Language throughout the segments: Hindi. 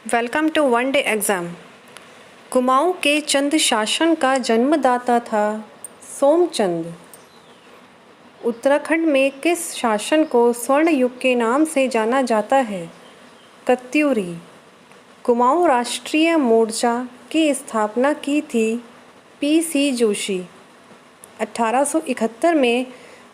Welcome to one day exam. Kumaon के चंद शासन का जन्मदाता था सोमचंद। उत्तराखंड में किस शासन को स्वर्ण युग के नाम से जाना जाता है? कत्यूरी। कुमाऊँ राष्ट्रीय मोर्चा की स्थापना की थी पी.सी. जोशी। 1871 में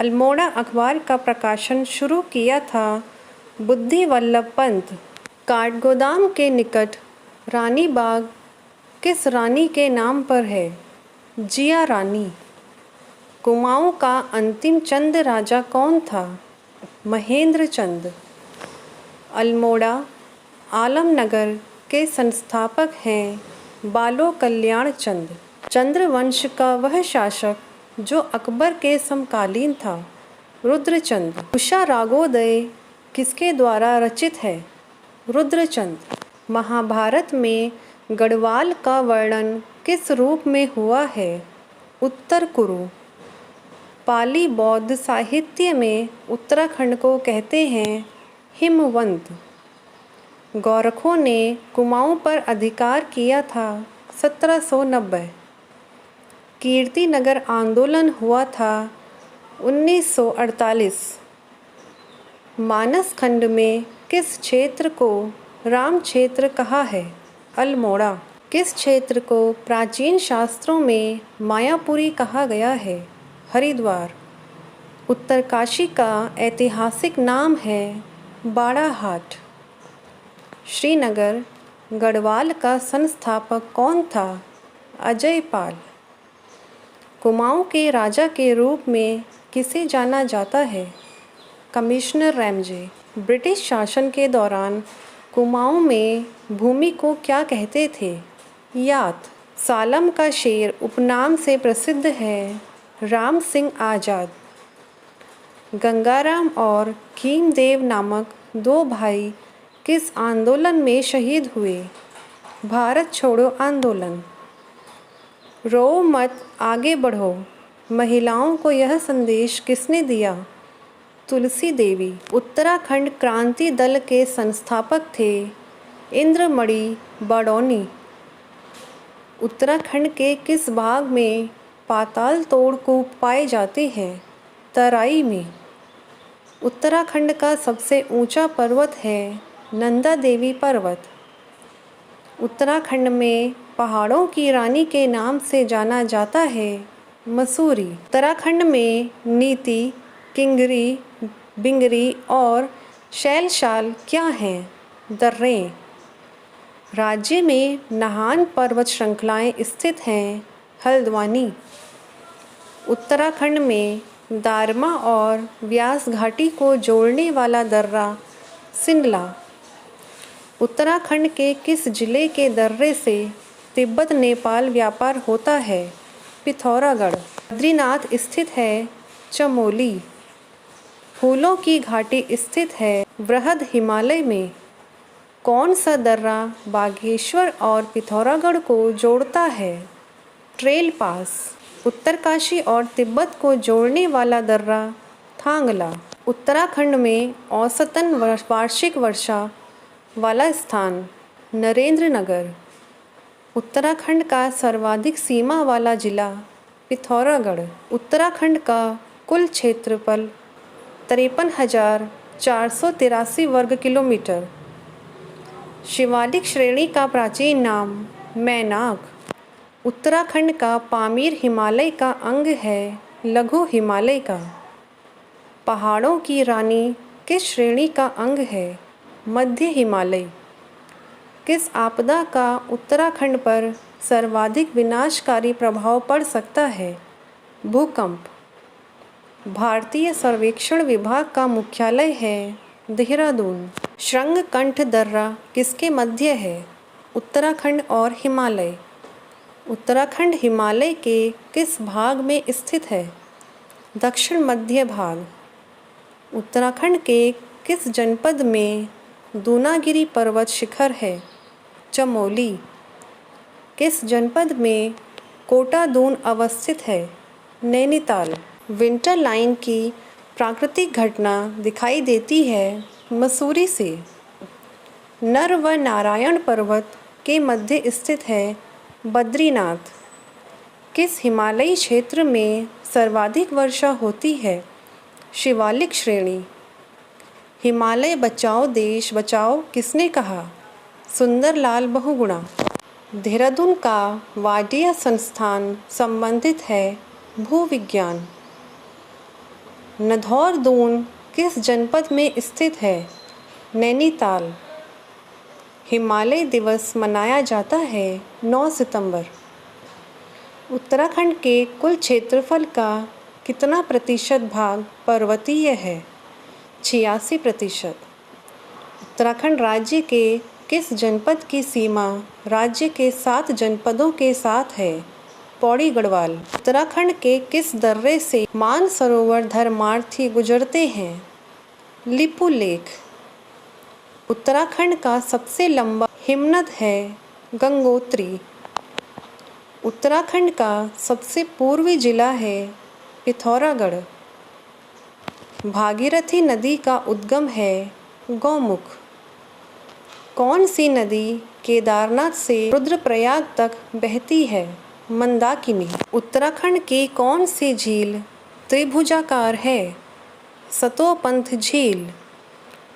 अल्मोड़ा अखबार का प्रकाशन शुरू किया था बुद्धि वल्लभ पंत। काठगोदाम के निकट रानी बाग किस रानी के नाम पर है? जिया रानी। कुमाऊँ का अंतिम चंद राजा कौन था? महेंद्र चंद। अल्मोड़ा आलमनगर के संस्थापक हैं बालो कल्याण चंद। चंद्रवंश का वह शासक जो अकबर के समकालीन था? रुद्रचंद। उषा रागोदय किसके द्वारा रचित है? रुद्रचंद। महाभारत में गढ़वाल का वर्णन किस रूप में हुआ है? उत्तर कुरु। पाली बौद्ध साहित्य में उत्तराखंड को कहते हैं हिमवंत। गोरखों ने कुमाऊँ पर अधिकार किया था 1790। कीर्तिनगर आंदोलन हुआ था 1948। मानस खंड में किस क्षेत्र को राम क्षेत्र कहा है? अल्मोड़ा। किस क्षेत्र को प्राचीन शास्त्रों में मायापुरी कहा गया है? हरिद्वार। उत्तरकाशी का ऐतिहासिक नाम है बाड़ाहाट। श्रीनगर गढ़वाल का संस्थापक कौन था? अजयपाल। कुमाऊँ के राजा के रूप में किसे जाना जाता है? Commissioner Ramsay. ब्रिटिश शासन के दौरान कुमाऊँ में भूमि को क्या कहते थे? यात। सालम का शेर उपनाम से प्रसिद्ध है राम सिंह आज़ाद। गंगाराम और खीमदेव नामक दो भाई किस आंदोलन में शहीद हुए? भारत छोड़ो आंदोलन। रो मत आगे बढ़ो महिलाओं को यह संदेश किसने दिया? तुलसी देवी। उत्तराखंड क्रांति दल के संस्थापक थे इंद्रमणि बडौनी। उत्तराखंड के किस भाग में पाताल तोड़ कूप पाए जाते हैं? तराई में। उत्तराखंड का सबसे ऊंचा पर्वत है नंदा देवी पर्वत। उत्तराखंड में पहाड़ों की रानी के नाम से जाना जाता है मसूरी। उत्तराखंड में नीति, किंगरी, बिंगरी और शैलशाल क्या हैं? दर्रें। राज्य में नाहन पर्वत श्रृंखलाएं स्थित हैं हल्द्वानी। उत्तराखंड में दारमा और व्यास घाटी को जोड़ने वाला दर्रा सिंगला। उत्तराखंड के किस जिले के दर्रे से तिब्बत नेपाल व्यापार होता है? पिथौरागढ़। बद्रीनाथ स्थित है चमोली। फूलों की घाटी स्थित है बृहद हिमालय में। कौन सा दर्रा बागेश्वर और पिथौरागढ़ को जोड़ता है? ट्रेल पास। उत्तरकाशी और तिब्बत को जोड़ने वाला दर्रा थांगला। उत्तराखंड में औसतन वार्षिक वर्षा वाला स्थान नरेंद्र नगर। उत्तराखंड का सर्वाधिक सीमा वाला जिला पिथौरागढ़। उत्तराखंड का कुल क्षेत्रफल 53,483 वर्ग किलोमीटर। शिवालिक श्रेणी का प्राचीन नाम मैनाक। उत्तराखंड का पामीर हिमालय का अंग है लघु हिमालय का। पहाड़ों की रानी किस श्रेणी का अंग है? मध्य हिमालय। किस आपदा का उत्तराखंड पर सर्वाधिक विनाशकारी प्रभाव पड़ सकता है? भूकंप। भारतीय सर्वेक्षण विभाग का मुख्यालय है देहरादून। श्रृंगकंठ दर्रा किसके मध्य है? उत्तराखंड और हिमालय। उत्तराखंड हिमालय के किस भाग में स्थित है? दक्षिण मध्य भाग। उत्तराखंड के किस जनपद में दूनागिरी पर्वत शिखर है? चमोली। किस जनपद में कोटा दून अवस्थित है? नैनीताल। विंटर लाइन की प्राकृतिक घटना दिखाई देती है मसूरी से। नर व नारायण पर्वत के मध्य स्थित है बद्रीनाथ। किस हिमालयी क्षेत्र में सर्वाधिक वर्षा होती है? शिवालिक श्रेणी। हिमालय बचाओ देश बचाओ किसने कहा? सुंदरलाल बहुगुणा। देहरादून का वाडिया संस्थान संबंधित है भूविज्ञान। नधौर दून किस जनपद में स्थित है? नैनीताल। हिमालय दिवस मनाया जाता है 9 सितंबर। उत्तराखंड के कुल क्षेत्रफल का कितना प्रतिशत भाग पर्वतीय है? 86%। उत्तराखंड राज्य के किस जनपद की सीमा राज्य के 7 जनपदों के साथ है? पौड़ी गढ़वाल। उत्तराखंड के किस दर्रे से मानसरोवर धर्मार्थी गुजरते हैं? लिपू लेक। उत्तराखंड का सबसे लंबा हिमनद है गंगोत्री। उत्तराखंड का सबसे पूर्वी जिला है पिथौरागढ़। भागीरथी नदी का उद्गम है गौमुख। कौन सी नदी केदारनाथ से रुद्रप्रयाग तक बहती है? मंदाकिनी। उत्तराखंड की कौन सी झील त्रिभुजाकार है? सतोपंथ झील।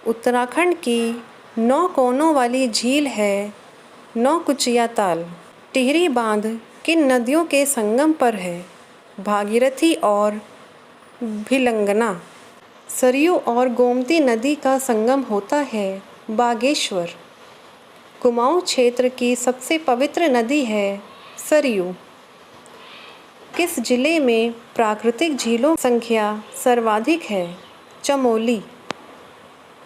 उत्तराखंड की 9 कोनों वाली झील है नौकुचिया ताल। टिहरी बांध किन नदियों के संगम पर है? भागीरथी और भिलंगना। सरयू और गोमती नदी का संगम होता है बागेश्वर। कुमाऊं क्षेत्र की सबसे पवित्र नदी है सरयू। किस जिले में प्राकृतिक झीलों की संख्या सर्वाधिक है? चमोली।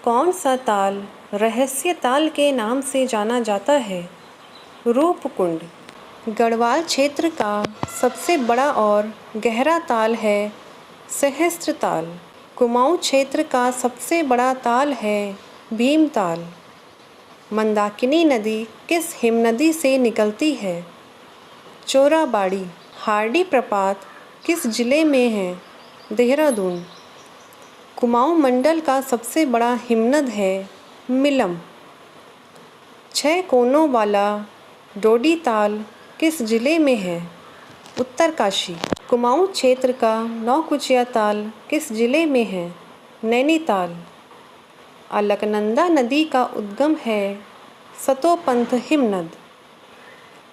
कौन सा ताल रहस्य ताल के नाम से जाना जाता है? रूपकुंड। गढ़वाल क्षेत्र का सबसे बड़ा और गहरा ताल है सहस्त्र ताल। कुमाऊं क्षेत्र का सबसे बड़ा ताल है भीमताल। मंदाकिनी नदी किस हिमनदी से निकलती है? चोराबाड़ी। हार्डी प्रपात किस जिले में है? देहरादून। कुमाऊं मंडल का सबसे बड़ा हिमनद है मिलम। 6 कोनों वाला डोडी ताल किस जिले में है? उत्तरकाशी। कुमाऊं क्षेत्र का नौकुचिया ताल किस जिले में है? नैनीताल। अलकनंदा नदी का उद्गम है सतोपंथ हिमनद।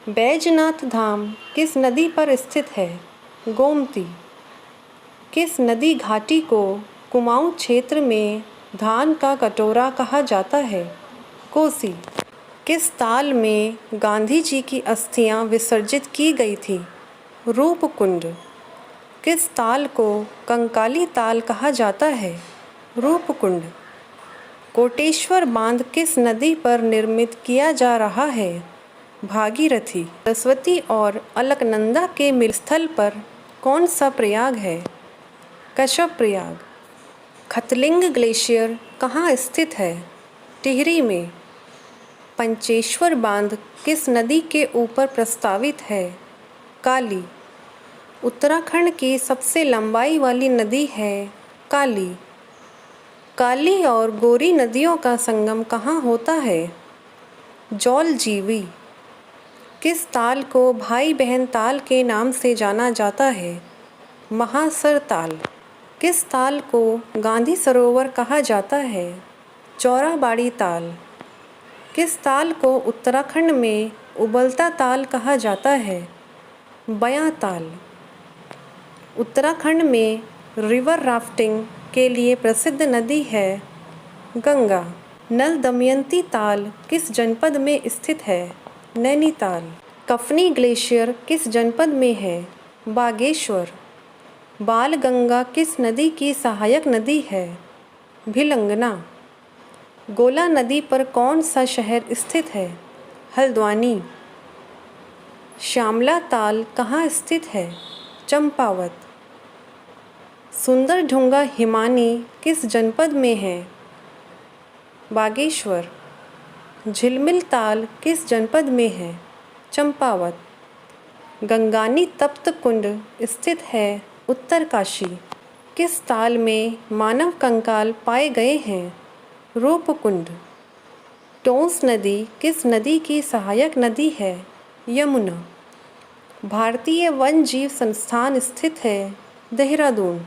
बैजनाथ धाम किस नदी पर स्थित है? गोमती। किस नदी घाटी को कुमाऊं क्षेत्र में धान का कटोरा कहा जाता है? कोसी। किस ताल में गांधी जी की अस्थियां विसर्जित की गई थी? रूपकुंड। किस ताल को कंकाली ताल कहा जाता है? रूपकुंड। कोटेश्वर बांध किस नदी पर निर्मित किया जा रहा है? भागीरथी। सरस्वती और अलकनंदा के मिल स्थल पर कौन सा प्रयाग है? कश्यप प्रयाग। खतलिंग ग्लेशियर कहाँ स्थित है? टिहरी में। पंचेश्वर बांध किस नदी के ऊपर प्रस्तावित है? काली। उत्तराखंड की सबसे लंबाई वाली नदी है काली। काली और गोरी नदियों का संगम कहाँ होता है? जौलजीवी। किस ताल को भाई बहन ताल के नाम से जाना जाता है? महासर ताल। किस ताल को गांधी सरोवर कहा जाता है? चौराबाड़ी ताल। किस ताल को उत्तराखंड में उबलता ताल कहा जाता है? बयां ताल। उत्तराखंड में रिवर राफ्टिंग के लिए प्रसिद्ध नदी है गंगा। नल दमयंती ताल किस जनपद में स्थित है? नैनीताल। कफनी ग्लेशियर किस जनपद में है? बागेश्वर। बालगंगा किस नदी की सहायक नदी है? भिलंगना। गोला नदी पर कौन सा शहर स्थित है? हल्द्वानी। श्यामला ताल कहाँ स्थित है? चंपावत। सुंदरढुंगा हिमानी किस जनपद में है? बागेश्वर। झिलमिल ताल किस जनपद में है? चंपावत। गंगानी तप्त कुंड स्थित है उत्तरकाशी। किस ताल में मानव कंकाल पाए गए हैं? रूपकुंड। टोंस नदी किस नदी की सहायक नदी है? यमुना। भारतीय वन जीव संस्थान स्थित है देहरादून।